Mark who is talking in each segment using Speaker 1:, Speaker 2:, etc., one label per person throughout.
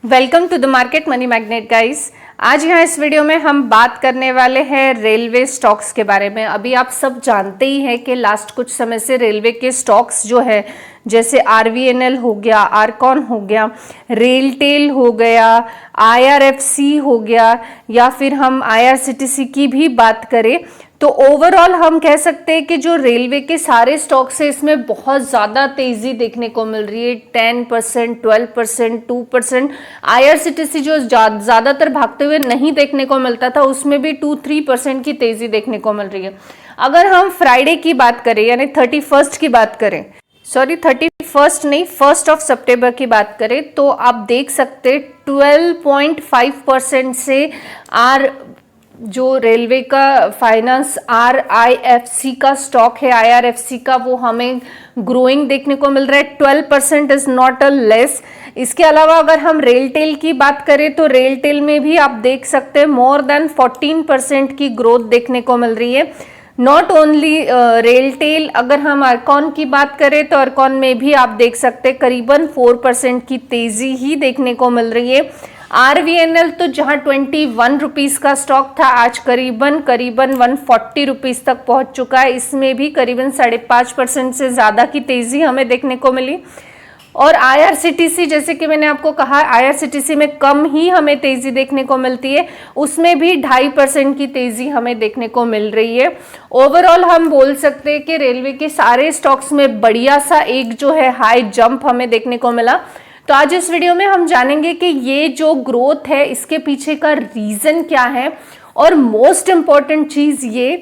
Speaker 1: Welcome to the market money magnet guys. आज यहाँ इस वीडियो में हम बात करने वाले हैं रेलवे स्टॉक्स के बारे में। अभी आप सब जानते ही हैं कि लास्ट कुछ समय से रेलवे के स्टॉक्स जो है, जैसे आरवीएनएल हो गया, आरकॉन हो गया, रेलटेल हो गया, आईआरएफसी हो गया, या फिर हम आईआरसीटीसी की भी बात करें तो ओवरऑल हम कह सकते हैं कि जो रेलवे के सारे स्टॉक्स है इसमें बहुत ज़्यादा तेज़ी देखने को मिल रही है। 10%, 12%, 2%। आईआरसीटीसी जो ज़्यादातर भागते हुए नहीं देखने को मिलता था, उसमें भी 2-3% की तेज़ी देखने को मिल रही है। अगर हम फ्राइडे की बात करें यानी 31st की बात करें, 31st नहीं, 1 सितंबर की बात करें, तो आप देख सकते 12.5% से जो रेलवे का फाइनेंस आरआईएफसी का स्टॉक है, आईआरएफसी का, वो हमें ग्रोइंग देखने को मिल रहा है। 12% इज नॉट अ लेस। इसके अलावा अगर हम रेलटेल की बात करें तो रेलटेल में भी आप देख सकते हैं मोर देन 14% की ग्रोथ देखने को मिल रही है। नॉट ओनली रेलटेल, अगर हम आरकॉन की बात करें तो आरकॉन में भी आप देख सकते हैं करीबन 4% की तेजी ही देखने को मिल रही है। आरवीएनएल तो जहां 21 रुपीज का स्टॉक था, आज करीबन 140 रुपीज तक पहुंच चुका है। इसमें भी करीबन 5.5% से ज्यादा की तेजी हमें देखने को मिली। और आईआरसीटीसी, जैसे कि मैंने आपको कहा, आईआरसीटीसी में कम ही हमें तेजी देखने को मिलती है, उसमें भी 2.5% की तेजी हमें देखने को मिल रही है। ओवरऑल हम बोल सकते हैं कि रेलवे के सारे स्टॉक्स में बढ़िया सा एक जो है हाई जंप हमें देखने को मिला। तो आज इस वीडियो में हम जानेंगे कि ये जो ग्रोथ है इसके पीछे का रीजन क्या है, और मोस्ट इंपॉर्टेंट चीज ये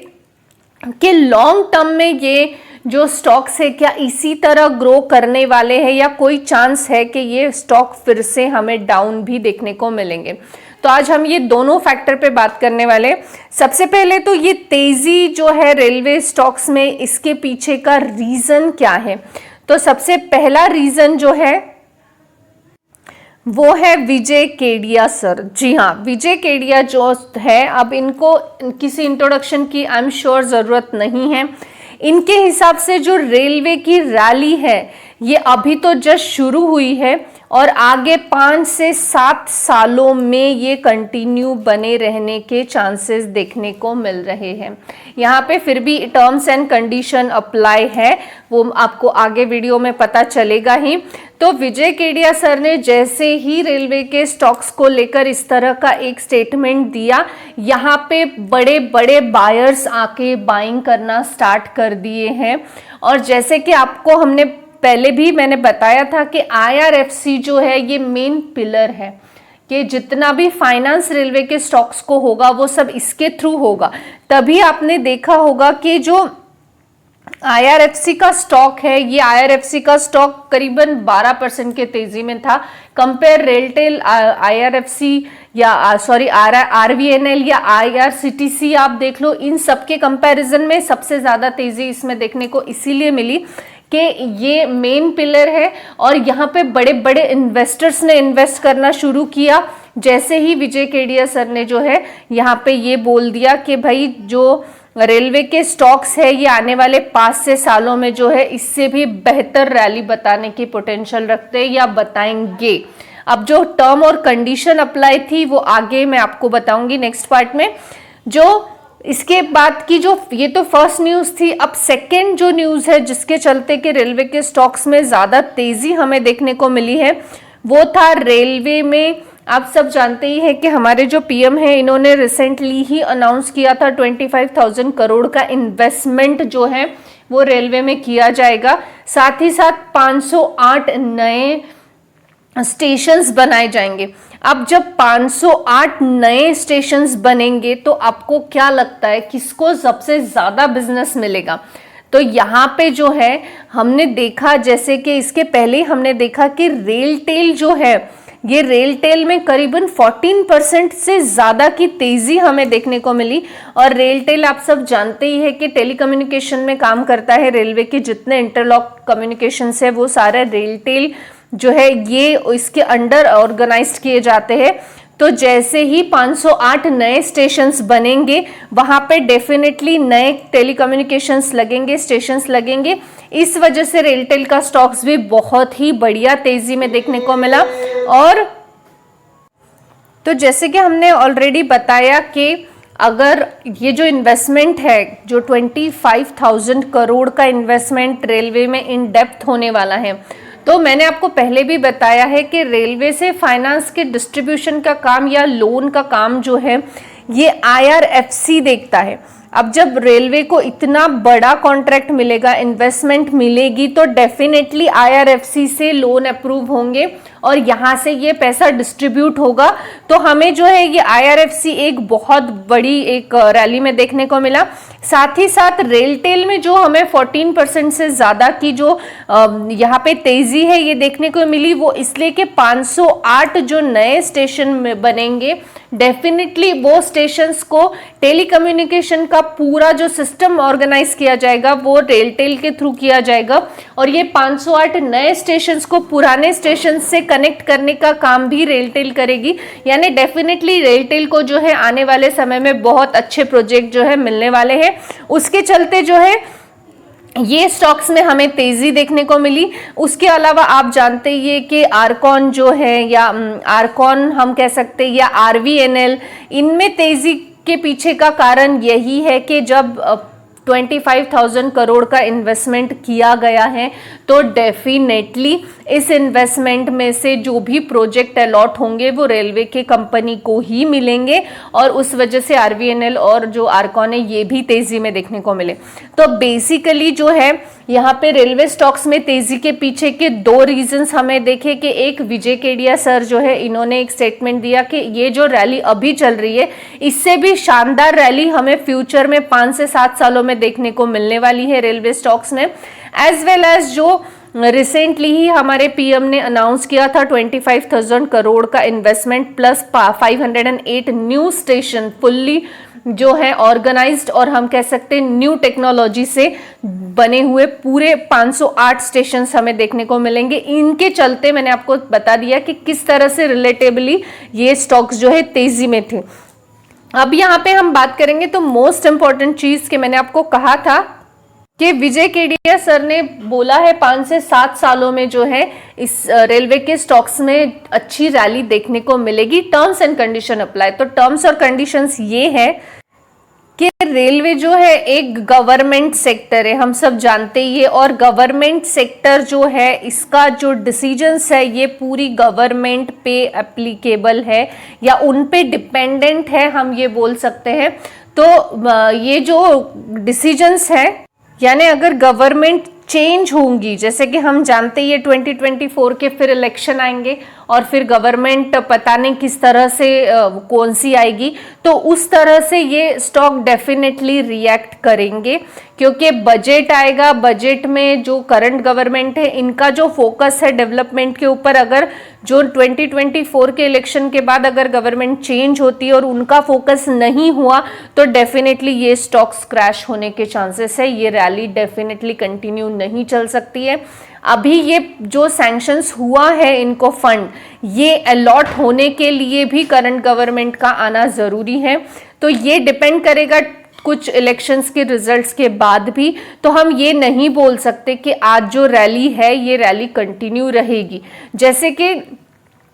Speaker 1: कि लॉन्ग टर्म में ये जो स्टॉक्स है क्या इसी तरह ग्रो करने वाले हैं, या कोई चांस है कि ये स्टॉक फिर से हमें डाउन भी देखने को मिलेंगे। तो आज हम ये दोनों फैक्टर पे बात करने वाले। सबसे पहले तो ये तेजी जो है रेलवे स्टॉक्स में, इसके पीछे का रीजन क्या है। तो सबसे पहला रीजन जो है वो है विजय केडिया सर। जी हाँ, विजय केडिया जो है, अब इनको किसी इंट्रोडक्शन की आई एम श्योर ज़रूरत नहीं है। इनके हिसाब से जो रेलवे की रैली है ये अभी तो जस्ट शुरू हुई है और आगे 5 से 7 सालों में ये कंटिन्यू बने रहने के चांसेस देखने को मिल रहे हैं। यहाँ पे फिर भी टर्म्स एंड कंडीशन अप्लाई है, वो आपको आगे वीडियो में पता चलेगा ही। तो विजय केडिया सर ने जैसे ही रेलवे के स्टॉक्स को लेकर इस तरह का एक स्टेटमेंट दिया, यहाँ पे बड़े बड़े बायर्स आके बाइंग करना स्टार्ट कर दिए हैं। और जैसे कि आपको हमने पहले भी मैंने बताया था कि आईआरएफसी जो है ये मेन पिलर है कि जितना भी फाइनेंस रेलवे के स्टॉक्स को होगा वो सब इसके थ्रू होगा। तभी आपने देखा होगा कि जो आईआरएफसी का स्टॉक है, ये आईआरएफसी का स्टॉक करीबन 12% के तेजी में था। कंपेयर रेलटेल, आईआरएफसी या सॉरी आरवीएनएल या आईआरसीटीसी आप देख लो, इन सब के कंपैरिजन में सबसे ज्यादा तेजी इसमें देखने को इसीलिए मिली कि ये मेन पिलर है और यहाँ पे बड़े बड़े इन्वेस्टर्स ने इन्वेस्ट करना शुरू किया। जैसे ही विजय केडिया सर ने जो है यहाँ पे ये बोल दिया कि भाई जो रेलवे के स्टॉक्स है ये आने वाले 5 से सालों में जो है इससे भी बेहतर रैली बताने की पोटेंशियल रखते हैं या बताएंगे। अब जो टर्म और कंडीशन अप्लाई थी वो आगे मैं आपको बताऊंगी नेक्स्ट पार्ट में। जो इसके बाद की जो ये तो फर्स्ट न्यूज थी, अब सेकंड जो न्यूज है जिसके चलते कि रेलवे के स्टॉक्स में ज्यादा तेजी हमें देखने को मिली है वो था रेलवे में। आप सब जानते ही हैं कि हमारे जो पीएम है इन्होंने रिसेंटली ही अनाउंस किया था 25,000 करोड़ का इन्वेस्टमेंट जो है वो रेलवे में किया जाएगा। साथ ही साथ 508 नए स्टेशंस बनाए जाएंगे। अब जब 508 नए स्टेशंस बनेंगे तो आपको क्या लगता है किसको सबसे ज्यादा बिजनेस मिलेगा। तो यहाँ पे जो है हमने देखा, जैसे कि इसके पहले हमने देखा कि रेलटेल जो है ये रेलटेल में करीबन 14% से ज्यादा की तेजी हमें देखने को मिली। और रेलटेल आप सब जानते ही है कि टेलीकम्युनिकेशन में काम करता है। रेलवे के जितने इंटरलॉक कम्युनिकेशन है वो सारे रेलटेल जो है ये इसके अंडर ऑर्गेनाइज्ड किए जाते हैं। तो जैसे ही 508 नए स्टेशंस बनेंगे वहां पे डेफिनेटली नए टेलीकम्युनिकेशंस लगेंगे, स्टेशंस लगेंगे। इस वजह से रेलटेल का स्टॉक्स भी बहुत ही बढ़िया तेजी में देखने को मिला। और तो जैसे कि हमने ऑलरेडी बताया कि अगर ये जो इन्वेस्टमेंट है, जो 25,000 करोड़ का इन्वेस्टमेंट रेलवे में इन डेप्थ होने वाला है, तो मैंने आपको पहले भी बताया है कि रेलवे से फाइनेंस के डिस्ट्रीब्यूशन का काम या लोन का काम जो है ये IRFC देखता है। अब जब रेलवे को इतना बड़ा कॉन्ट्रैक्ट मिलेगा, इन्वेस्टमेंट मिलेगी, तो डेफिनेटली IRFC से लोन अप्रूव होंगे और यहाँ से ये पैसा डिस्ट्रीब्यूट होगा। तो हमें जो है ये IRFC एक बहुत बड़ी एक रैली में देखने को मिला। साथ ही साथ रेलटेल में जो हमें 14% से ज़्यादा की जो यहाँ पे तेज़ी है ये देखने को मिली, वो इसलिए कि 508 जो नए स्टेशन में बनेंगे, डेफिनेटली वो स्टेशंस को टेलीकम्युनिकेशन का पूरा जो सिस्टम ऑर्गेनाइज किया जाएगा वो रेलटेल के थ्रू किया जाएगा और ये 508 नए स्टेशंस को पुराने स्टेशन से कनेक्ट करने का काम भी रेलटेल करेगी। यानी डेफिनेटली रेलटेल को जो है आने वाले समय में बहुत अच्छे प्रोजेक्ट जो है मिलने वाले हैं। उसके चलते जो है ये स्टॉक्स में हमें तेजी देखने को मिली। उसके अलावा आप जानते ही कि आरकॉन जो है या आरकॉन हम कह सकते हैं या RVNL, इनमें तेजी के पीछे का कारण यही है कि जब 25,000 करोड़ का इन्वेस्टमेंट किया गया है तो डेफिनेटली इस इन्वेस्टमेंट में से जो भी प्रोजेक्ट अलॉट होंगे वो रेलवे के कंपनी को ही मिलेंगे और उस वजह से RVNL और जो आरकॉन है ये भी तेजी में देखने को मिले। तो बेसिकली जो है यहाँ पे रेलवे स्टॉक्स में तेजी के पीछे के दो रीजंस हमें देखे कि एक, विजय केडिया सर जो है इन्होंने एक स्टेटमेंट दिया कि ये जो रैली अभी चल रही है इससे भी शानदार रैली हमें फ्यूचर में 5 से 7 सालों में देखने को मिलने वाली है रेलवे स्टॉक्स में। एज वेल एज जो रिसेंटली ही हमारे PM ने अनाउंस किया था 25,000 करोड़ का investment plus 508 new station fully जो है ऑर्गेनाइज्ड और हम कह सकते हैं न्यू टेक्नोलॉजी से बने हुए पूरे 508 स्टेशन हमें देखने को मिलेंगे। इनके चलते मैंने आपको बता दिया कि किस तरह से रिलेटेबली ये स्टॉक्स जो है तेजी में थे। अब यहाँ पे हम बात करेंगे तो मोस्ट इंपॉर्टेंट चीज कि मैंने आपको कहा था कि विजय केडिया सर ने बोला है 5 से 7 सालों में जो है इस रेलवे के स्टॉक्स में अच्छी रैली देखने को मिलेगी। Terms and condition apply. तो टर्म्स और कंडीशंस ये है कि रेलवे जो है एक गवर्नमेंट सेक्टर है, हम सब जानते ही है, और गवर्नमेंट सेक्टर जो है इसका जो डिसीजंस है ये पूरी गवर्नमेंट पे एप्लीकेबल है या उन पे डिपेंडेंट है, हम ये बोल सकते हैं। तो ये जो डिसीजंस है यानी अगर गवर्नमेंट चेंज होंगी, जैसे कि हम जानते ही 2024 के फिर इलेक्शन आएंगे और फिर गवर्नमेंट पता नहीं किस तरह से कौन सी आएगी, तो उस तरह से ये स्टॉक डेफिनेटली रिएक्ट करेंगे क्योंकि बजट आएगा। बजट में जो करंट गवर्नमेंट है इनका जो फोकस है डेवलपमेंट के ऊपर, अगर जो 2024 के इलेक्शन के बाद अगर गवर्नमेंट चेंज होती है और उनका फोकस नहीं हुआ तो डेफिनेटली ये स्टॉक्स क्रैश होने के चांसेस है। ये रैली डेफिनेटली कंटिन्यू नहीं चल सकती है। अभी ये जो सैंक्शंस हुआ है इनको फंड, ये अलॉट होने के लिए भी करंट गवर्नमेंट का आना ज़रूरी है। तो ये डिपेंड करेगा कुछ इलेक्शंस के रिजल्ट्स के बाद भी। तो हम ये नहीं बोल सकते कि आज जो रैली है ये रैली कंटिन्यू रहेगी। जैसे कि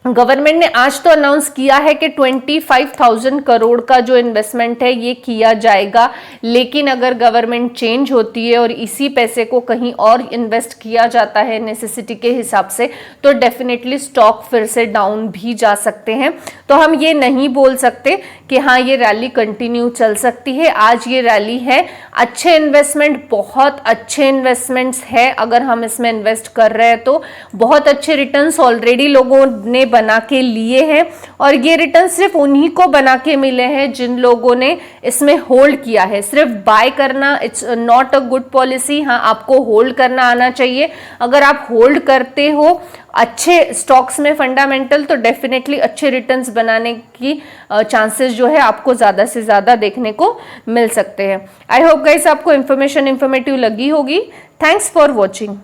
Speaker 1: गवर्नमेंट ने आज तो अनाउंस किया है कि 25,000 करोड़ का जो इन्वेस्टमेंट है ये किया जाएगा, लेकिन अगर गवर्नमेंट चेंज होती है और इसी पैसे को कहीं और इन्वेस्ट किया जाता है नेसेसिटी के हिसाब से तो डेफिनेटली स्टॉक फिर से डाउन भी जा सकते हैं। तो हम ये नहीं बोल सकते कि हाँ ये रैली कंटिन्यू चल सकती है। आज ये रैली है, अच्छे इन्वेस्टमेंट, बहुत अच्छे इन्वेस्टमेंट्स है। अगर हम इसमें इन्वेस्ट कर रहे हैं तो बहुत अच्छे रिटर्न्स ऑलरेडी लोगों ने बना के लिए हैं और ये रिटर्न सिर्फ उन्हीं को बना के मिले हैं जिन लोगों ने इसमें होल्ड किया है। सिर्फ बाय करना it's not a good policy. हाँ, आपको होल्ड करना आना चाहिए। अगर आप होल्ड करते हो अच्छे स्टॉक्स में फंडामेंटल तो डेफिनेटली अच्छे रिटर्न्स बनाने की चांसेस जो है आपको ज़्यादा से ज़्यादा देखने को मिल सकते हैं। आई होप गाइस आपको इन्फॉर्मेटिव लगी होगी। Thanks for watching.